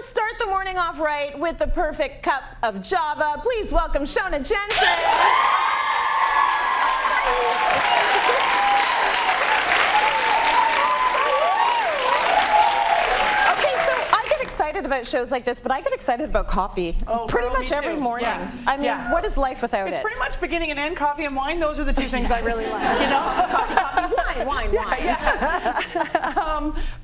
let's start the morning off right with the perfect cup of Java. Please welcome Shoana Jensen. Excited about shows like this, but I get excited about coffee pretty much every morning. Yeah. I mean, what is life without it? It's pretty much beginning and end. Coffee and wine, those are the two things I really like, you know? Coffee, wine. Yeah.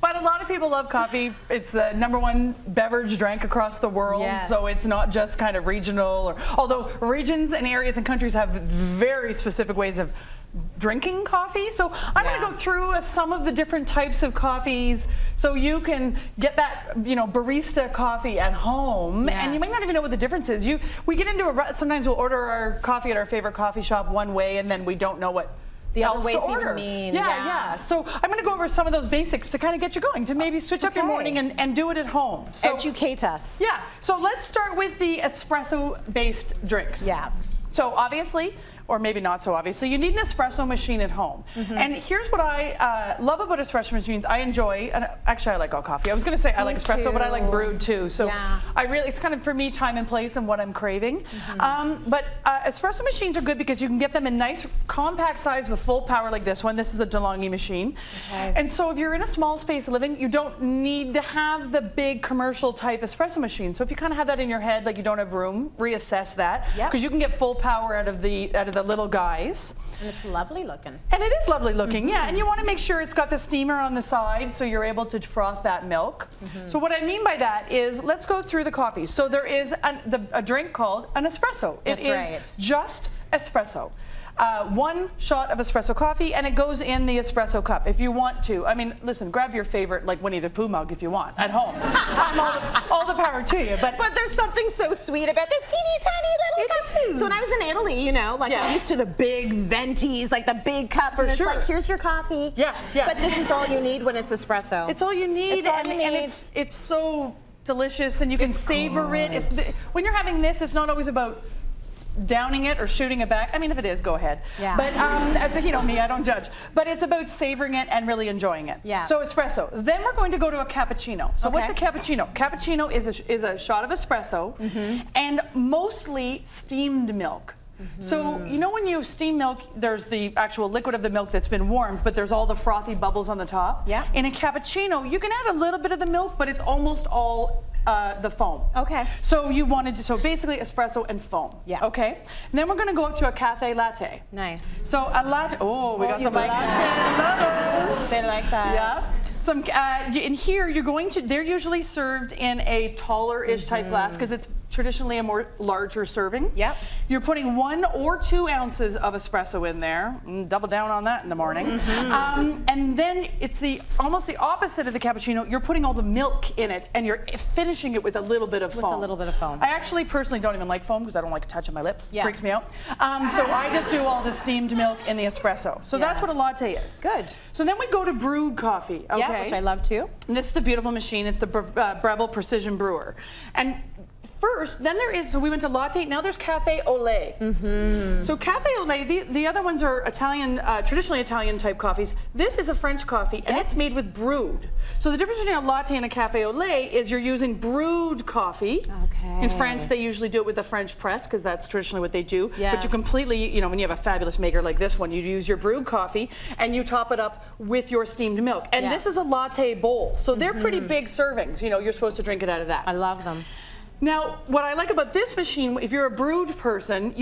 But a lot of people love coffee. It's the #1 beverage drank across the world, so it's not just kind of regional, although regions and areas and countries have very specific ways of drinking coffee. So I'm going to go through some of the different types of coffees so you can get that, you know, barista coffee at home, and you might not even know what the difference is. We get into sometimes we'll order our coffee at our favorite coffee shop one way, and then we don't know what the else other ways to order. even mean. Yeah. So I'm going to go over some of those basics to kind of get you going, to maybe switch up your morning and do it at home. So, educate us. Yeah. So let's start with the espresso-based drinks. Yeah. So obviously, or maybe not so obviously, you need an espresso machine at home. And here's what I love about espresso machines. I enjoy, and actually I like all coffee. I was going to say I like espresso, but I like brewed too. So I really, it's kind of for me time and place and what I'm craving. But espresso machines are good because you can get them in nice compact size with full power like this one. This is a DeLonghi machine. And so if you're in a small space of living, you don't need to have the big commercial type espresso machine. So if you kind of have that in your head, like you don't have room, reassess that, because you can get full power out of the little guys. And it's lovely looking. And it is lovely looking, yeah. And you want to make sure it's got the steamer on the side so you're able to froth that milk. So what I mean by that is, let's go through the coffees. So there is a drink called an espresso. It is just espresso. 1 shot of espresso coffee, and it goes in the espresso cup if you want to. I mean, listen, grab your favorite like Winnie the Pooh mug if you want at home. all the power to you. But there's something so sweet about this teeny tiny little cup. So when I was in Italy, you know, like I'm used to the big ventis, like the big cups, and it's like, here's your coffee. But this is all you need when it's espresso. It's all you need, and it's so delicious, and you can savor it. When you're having this, it's not always about downing it or shooting it back. I mean, if it is, go ahead. But you know me, I don't judge. But it's about savoring it and really enjoying it. So espresso. Then we're going to go to a cappuccino. So what's a cappuccino? Cappuccino is a shot of espresso and mostly steamed milk. So you know when you steam milk, there's the actual liquid of the milk that's been warmed, but there's all the frothy bubbles on the top. In a cappuccino, you can add a little bit of the milk, but it's almost all the foam. So you wanted to, so basically espresso and foam. And then we're going to go up to a cafe latte. Nice. So a latte. Oh, we got some latte lovers. They like that. Some in here you're going to. They're usually served in a taller-ish type glass because it's traditionally a more larger serving. You're putting 1 or 2 ounces of espresso in there. Double down on that in the morning. And then it's almost the opposite of the cappuccino. You're putting all the milk in it, and you're finishing it with a little bit of foam. With a little bit of foam. I actually personally don't even like foam because I don't like a touch on my lip. Freaks me out. So I just do all the steamed milk in the espresso. So that's what a latte is. Good. So then we go to brewed coffee. Which I love too. And this is a beautiful machine. It's the Breville Precision Brewer. And first, then there is, so we went to latte, now there's cafe au lait. So cafe au lait, the other ones are Italian, traditionally Italian type coffees. This is a French coffee, and it's made with brewed. So the difference between a latte and a cafe au lait is you're using brewed coffee. In France, they usually do it with the French press, because that's traditionally what they do. But you completely, you know, when you have a fabulous maker like this one, you use your brewed coffee, and you top it up with your steamed milk. And this is a latte bowl, so they're pretty big servings. You know, you're supposed to drink it out of that. I love them. Now, what I like about this machine, if you're a brewed person,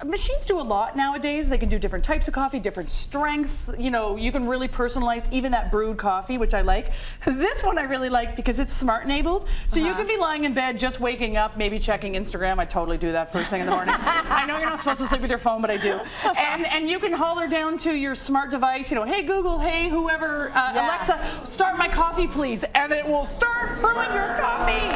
machines do a lot nowadays. They can do different types of coffee, different strengths. You know, you can really personalize even that brewed coffee, which I like. This one I really like because it's smart enabled. So you could be lying in bed, just waking up, maybe checking Instagram. I totally do that first thing in the morning. I know you're not supposed to sleep with your phone, but I do. And you can holler down to your smart device, you know, hey Google, hey whoever, Alexa, start my coffee please. And it will start brewing your coffee.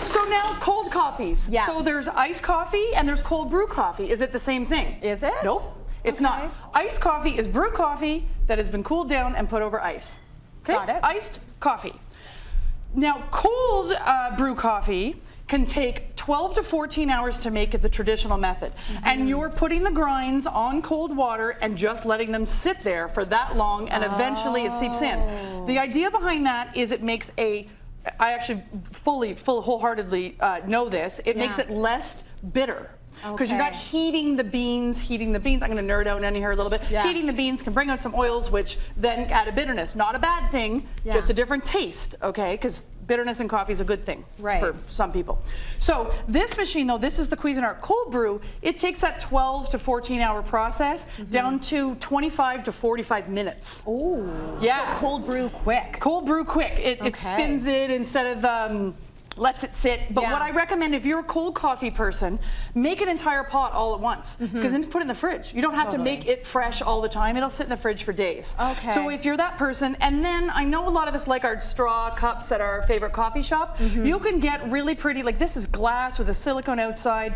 So now cold coffees. So there's iced coffee and there's cold brew coffee. Is it the same thing? Is it? Nope, it's not. Iced coffee is brewed coffee that has been cooled down and put over ice. Got it. Iced coffee. Now cold brew coffee can take 12 to 14 hours to make it the traditional method. And you're putting the grinds on cold water and just letting them sit there for that long, and eventually it seeps in. The idea behind that is it makes I actually wholeheartedly know this, it makes it less bitter. Because you're not heating the beans. I'm going to nerd out in here a little bit. Heating the beans can bring out some oils, which then add a bitterness. Not a bad thing, just a different taste, okay? Because bitterness in coffee is a good thing for some people. So this machine, though, this is the Cuisinart Cold Brew. It takes that 12 to 14 hour process down to 25 to 45 minutes. Ooh. Yeah. So cold brew quick. Cold brew quick. It spins it instead of lets it sit. But what I recommend, if you're a cold coffee person, make an entire pot all at once, because then put it in the fridge. You don't have to make it fresh all the time. It'll sit in the fridge for days. So if you're that person, and then I know a lot of us like our straw cups at our favorite coffee shop. You can get really pretty, like this is glass with a silicone outside,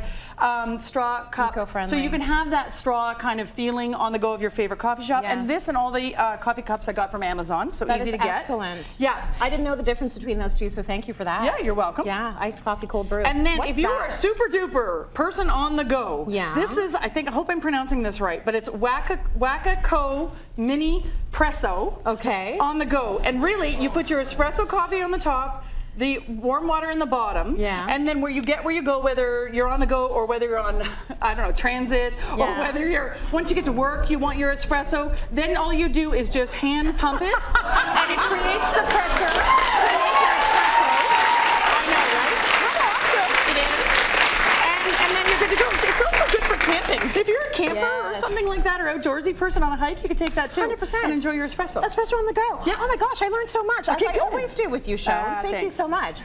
straw cup. Eco-friendly. So you can have that straw kind of feeling on the go of your favorite coffee shop. And this and all the coffee cups I got from Amazon, so easy to get. Excellent. Yeah. I didn't know the difference between those two, so thank you for that. Yeah, you're welcome. Yeah, iced coffee, cold brew. And then if you're a super duper person on the go, this is, I hope I'm pronouncing this right, but it's Waka Co Mini Presso on the go. And really, you put your espresso coffee on the top, the warm water in the bottom, and then where you go, whether you're on the go or whether you're on, I don't know, transit, or whether once you get to work, you want your espresso, then all you do is just hand pump it, and it creates the pressure to make your espresso. I know, right? How awesome it is. And then you're good to go. It's also good for camping. If you're a camper or something like that, or outdoorsy person on a hike, you can take that too. 100%. And enjoy your espresso. Espresso on the go. Yeah. Oh my gosh, I learned so much. As I always do with you, Shoans. Thank you so much.